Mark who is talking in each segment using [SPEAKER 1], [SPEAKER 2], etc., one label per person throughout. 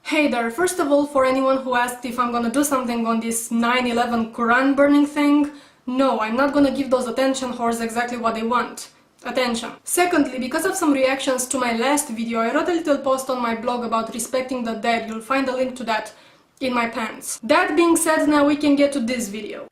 [SPEAKER 1] Hey there, first of all, for anyone who asked if I'm gonna do something on this 9/11 Quran burning thing, no, I'm not gonna give those attention whores exactly what they want. Attention. Secondly, because of some reactions to my last video, I wrote a little post on my blog about respecting the dead. You'll find a link to that in my pants. That being said, now we can get to this video.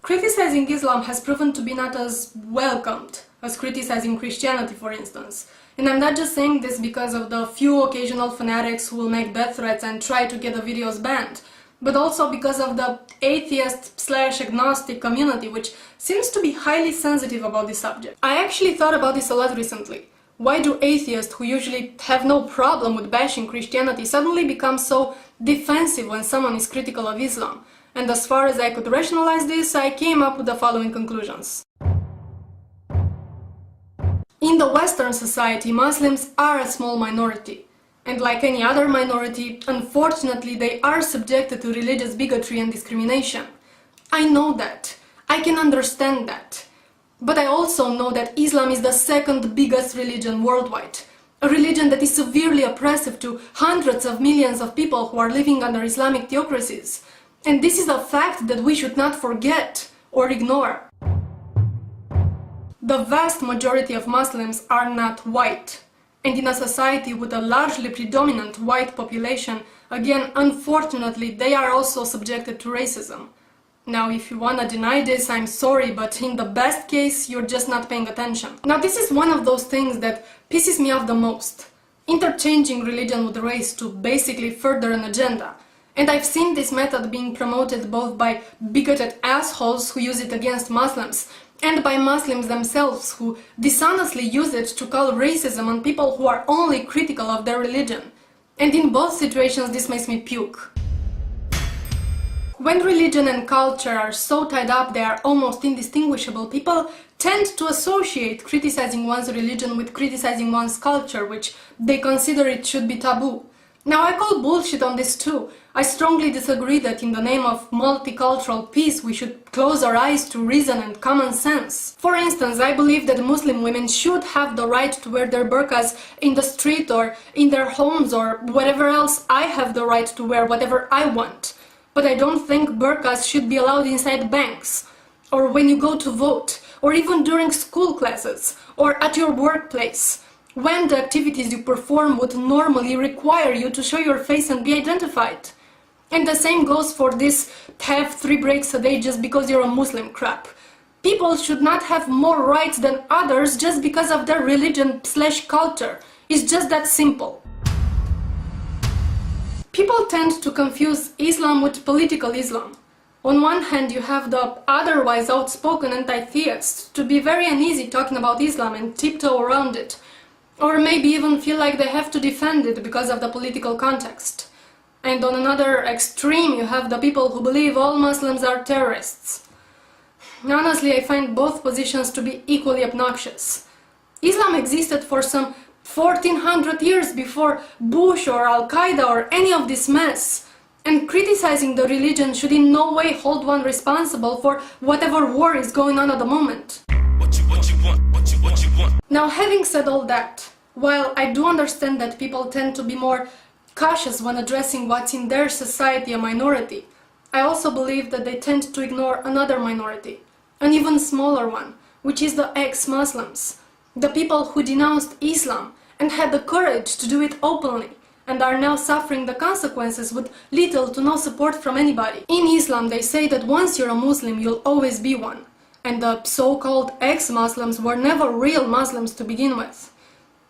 [SPEAKER 1] Criticizing Islam has proven to be not as welcomed as criticizing Christianity, for instance. And I'm not just saying this because of the few occasional fanatics who will make death threats and try to get the videos banned, but also because of the atheist/agnostic community, which seems to be highly sensitive about this subject. I actually thought about this a lot recently. Why do atheists, who usually have no problem with bashing Christianity, suddenly become so defensive when someone is critical of Islam? And as far as I could rationalize this, I came up with the following conclusions. In the Western society, Muslims are a small minority. And like any other minority, unfortunately, they are subjected to religious bigotry and discrimination. I know that. I can understand that. But I also know that Islam is the second biggest religion worldwide. A religion that is severely oppressive to hundreds of millions of people who are living under Islamic theocracies. And this is a fact that we should not forget or ignore. The vast majority of Muslims are not white. And in a society with a largely predominant white population, again, unfortunately, they are also subjected to racism. Now, if you wanna deny this, I'm sorry, but in the best case, you're just not paying attention. Now, this is one of those things that pisses me off the most. Interchanging religion with race to basically further an agenda. And I've seen this method being promoted both by bigoted assholes who use it against Muslims, and by Muslims themselves who dishonestly use it to call racism on people who are only critical of their religion. And in both situations, this makes me puke. When religion and culture are so tied up they are almost indistinguishable, people tend to associate criticizing one's religion with criticizing one's culture, which they consider it should be taboo. Now, I call bullshit on this too. I strongly disagree that in the name of multicultural peace we should close our eyes to reason and common sense. For instance, I believe that Muslim women should have the right to wear their burqas in the street or in their homes or wherever else I have the right to wear whatever I want. But I don't think burqas should be allowed inside banks, or when you go to vote, or even during school classes, or at your workplace, when the activities you perform would normally require you to show your face and be identified. And the same goes for this have 3 breaks a day just because you're a Muslim crap. People should not have more rights than others just because of their religion/culture. It's just that simple. People tend to confuse Islam with political Islam. On one hand, you have the otherwise outspoken anti-theists to be very uneasy talking about Islam and tiptoe around it, or maybe even feel like they have to defend it because of the political context. And on another extreme, you have the people who believe all Muslims are terrorists. Honestly, I find both positions to be equally obnoxious. Islam existed for some 1400 years before Bush or Al-Qaeda or any of this mess. And criticizing the religion should in no way hold one responsible for whatever war is going on at the moment. What you want. Now, having said all that, while I do understand that people tend to be more cautious when addressing what's in their society a minority, I also believe that they tend to ignore another minority, an even smaller one, which is the ex-Muslims, the people who denounced Islam and had the courage to do it openly, and are now suffering the consequences with little to no support from anybody. In Islam, they say that once you're a Muslim, you'll always be one, and the so-called ex-Muslims were never real Muslims to begin with.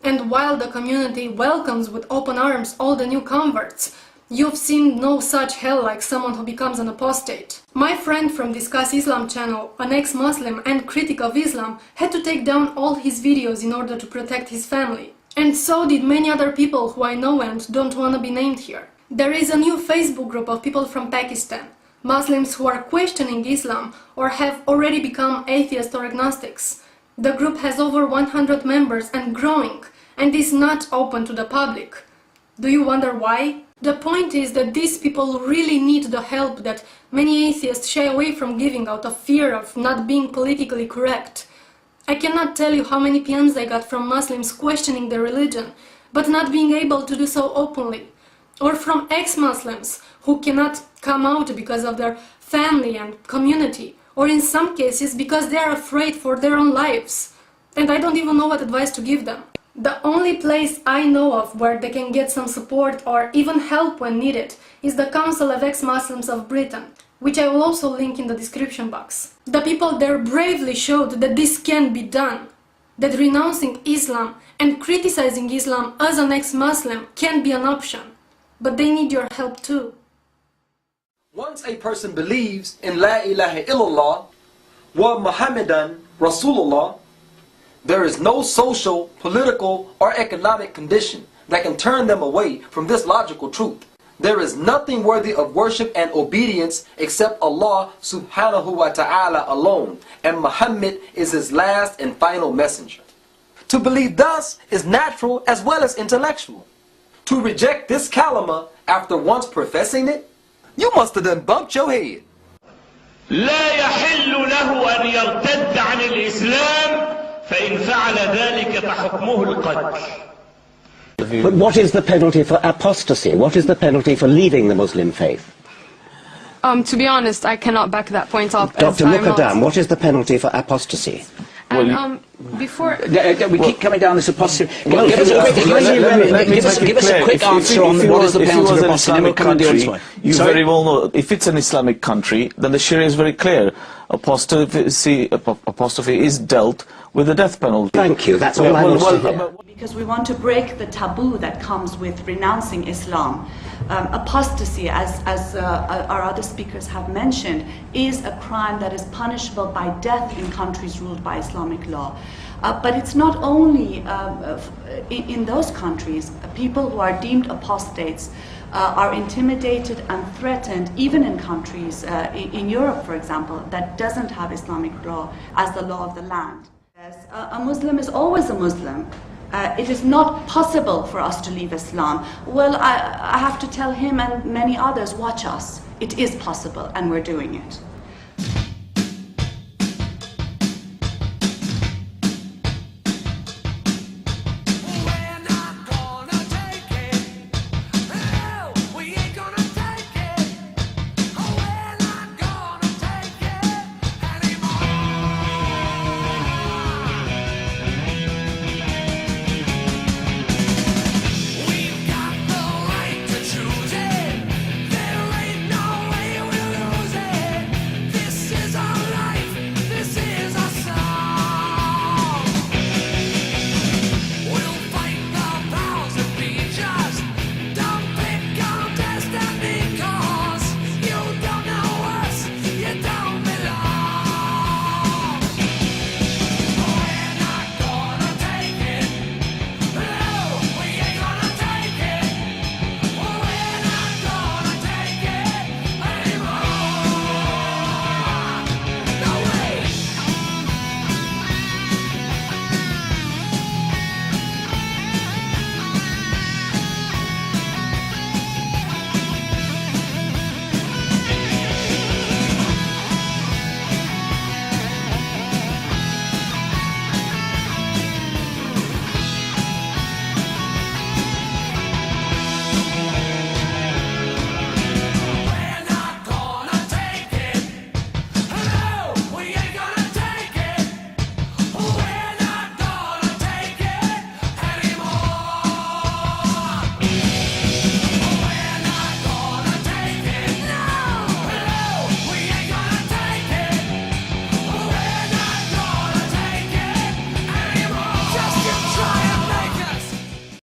[SPEAKER 1] And while the community welcomes with open arms all the new converts, you've seen no such hell like someone who becomes an apostate. My friend from Discuss Islam channel, an ex-Muslim and critic of Islam, had to take down all his videos in order to protect his family. And so did many other people who I know and don't want to be named here. There is a new Facebook group of people from Pakistan, Muslims who are questioning Islam or have already become atheists or agnostics. The group has over 100 members and growing, and is not open to the public. Do you wonder why? The point is that these people really need the help that many atheists shy away from giving out of fear of not being politically correct. I cannot tell you how many PMs I got from Muslims questioning their religion, but not being able to do so openly. Or from ex-Muslims who cannot come out because of their family and community, or in some cases because they are afraid for their own lives. And I don't even know what advice to give them. The only place I know of where they can get some support or even help when needed is the Council of Ex-Muslims of Britain, which I will also link in the description box. The people there bravely showed that this can be done, that renouncing Islam and criticizing Islam as an ex-Muslim can be an option, but they need your help too.
[SPEAKER 2] Once a person believes in La ilaha illallah wa Muhammadan Rasulullah, there is no social, political, or economic condition that can turn them away from this logical truth. There is nothing worthy of worship and obedience except Allah subhanahu wa ta'ala alone, and Muhammad is his last and final messenger. To believe thus is natural as well as intellectual. To reject this kalima after once professing it, you must have done bumped your head.
[SPEAKER 3] لا يحل له أن يرتد عن الإسلام فإن فعل ذلك فحكمه القتل.
[SPEAKER 4] But what is the penalty for apostasy? What is the penalty for leaving the Muslim faith?
[SPEAKER 5] To be honest, I cannot back that point up.
[SPEAKER 4] Dr. Muqaddam, what is the penalty for apostasy?
[SPEAKER 5] And, before...
[SPEAKER 6] We keep coming down this apostasy. Give us a quick answer on what is the penalty for apostasy, and we'll come on the other side.
[SPEAKER 7] You very well know, if it's an Islamic country, then the Sharia is very clear. Apostasy is dealt with the death penalty.
[SPEAKER 4] Thank you, that's all I want to hear.
[SPEAKER 8] Because we want to break the taboo that comes with renouncing Islam. Apostasy, as our other speakers have mentioned, is a crime that is punishable by death in countries ruled by Islamic law. But it's not only in those countries. People who are deemed apostates are intimidated and threatened, even in countries, in Europe, for example, that doesn't have Islamic law as the law of the land. Yes, a Muslim is always a Muslim. It is not possible for us to leave Islam. Well, I have to tell him and many others, watch us. It is possible, and we're doing it.